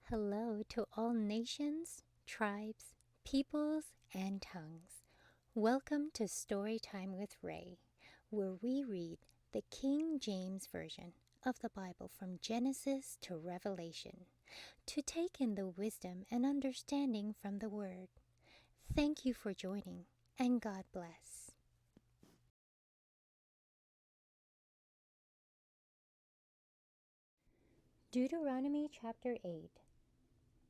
Hello to all nations, tribes, peoples, and tongues. Welcome to Storytime with Ray, where we read the King James Version of the Bible from Genesis to Revelation, to take in the wisdom and understanding from the Word. Thank you for joining, and God bless. Deuteronomy chapter 8.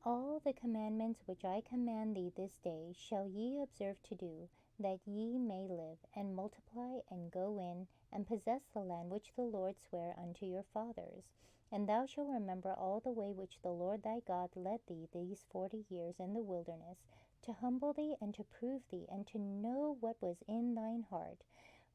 All the commandments which I command thee this day shall ye observe to do, that ye may live, and multiply, and go in, and possess the land which the Lord sware unto your fathers. And thou shalt remember all the way which the Lord thy God led thee these 40 years in the wilderness, to humble thee, and to prove thee, and to know what was in thine heart,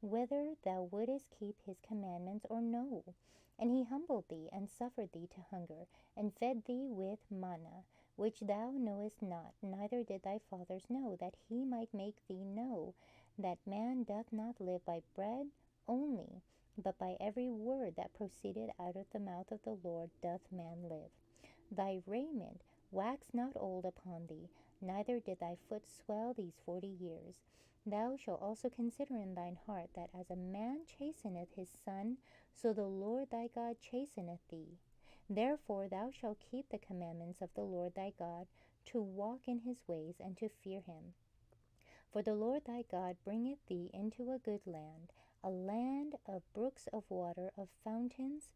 whether thou wouldest keep his commandments or no. And he humbled thee, and suffered thee to hunger, and fed thee with manna, which thou knowest not, neither did thy fathers know, that he might make thee know that man doth not live by bread only, but by every word that proceeded out of the mouth of the Lord doth man live. Thy raiment waxed not old upon thee, neither did thy foot swell these 40 years. Thou shalt also consider in thine heart that as a man chasteneth his son, so the Lord thy God chasteneth thee. Therefore thou shalt keep the commandments of the Lord thy God, to walk in his ways, and to fear him. For the Lord thy God bringeth thee into a good land, a land of brooks of water, of fountains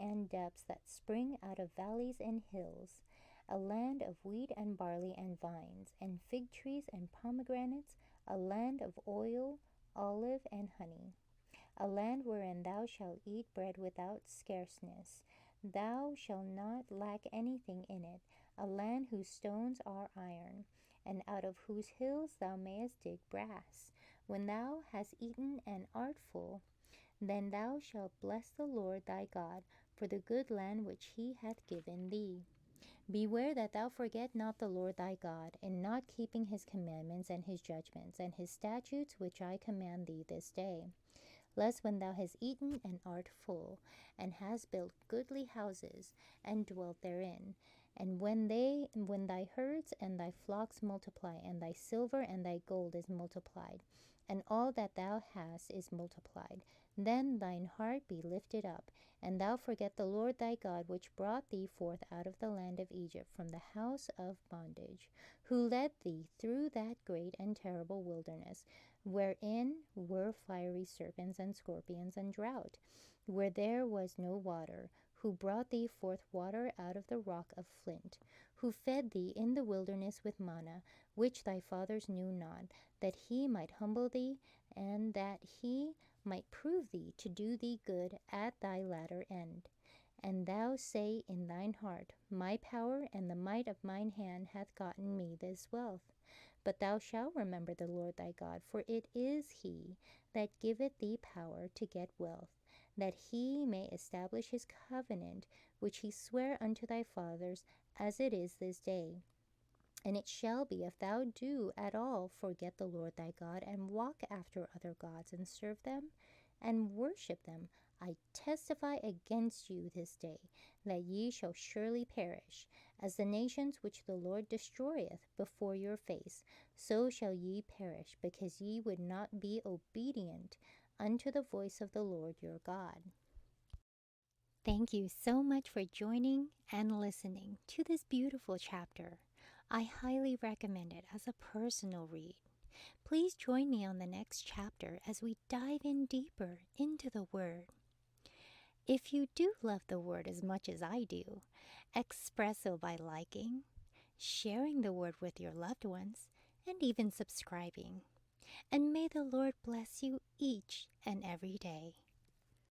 and depths that spring out of valleys and hills, a land of wheat and barley and vines, and fig trees and pomegranates, a land of oil, olive, and honey, a land wherein thou shalt eat bread without scarceness. Thou shalt not lack anything in it, a land whose stones are iron, and out of whose hills thou mayest dig brass. When thou hast eaten and art full, then thou shalt bless the Lord thy God for the good land which he hath given thee. Beware that thou forget not the Lord thy God, in not keeping his commandments and his judgments and his statutes which I command thee this day. Lest when thou hast eaten and art full, and hast built goodly houses, and dwelt therein, and when thy herds and thy flocks multiply, and thy silver and thy gold is multiplied, and all that thou hast is multiplied, then thine heart be lifted up, and thou forget the Lord thy God, which brought thee forth out of the land of Egypt from the house of bondage, who led thee through that great and terrible wilderness, wherein were fiery serpents and scorpions and drought, where there was no water, who brought thee forth water out of the rock of flint, who fed thee in the wilderness with manna, which thy fathers knew not, that he might humble thee, and that he might prove thee to do thee good at thy latter end. And thou say in thine heart, My power and the might of mine hand hath gotten me this wealth. But thou shalt remember the Lord thy God, for it is he that giveth thee power to get wealth, that he may establish his covenant, which he sware unto thy fathers, as it is this day. And it shall be, if thou do at all forget the Lord thy God, and walk after other gods, and serve them, and worship them, I testify against you this day, that ye shall surely perish. As the nations which the Lord destroyeth before your face, so shall ye perish, because ye would not be obedient unto the voice of the Lord your God. Thank you so much for joining and listening to this beautiful chapter. I highly recommend it as a personal read. Please join me on the next chapter as we dive in deeper into the Word. If you do love the Word as much as I do, express so by liking, sharing the Word with your loved ones, and even subscribing. And may the Lord bless you each and every day.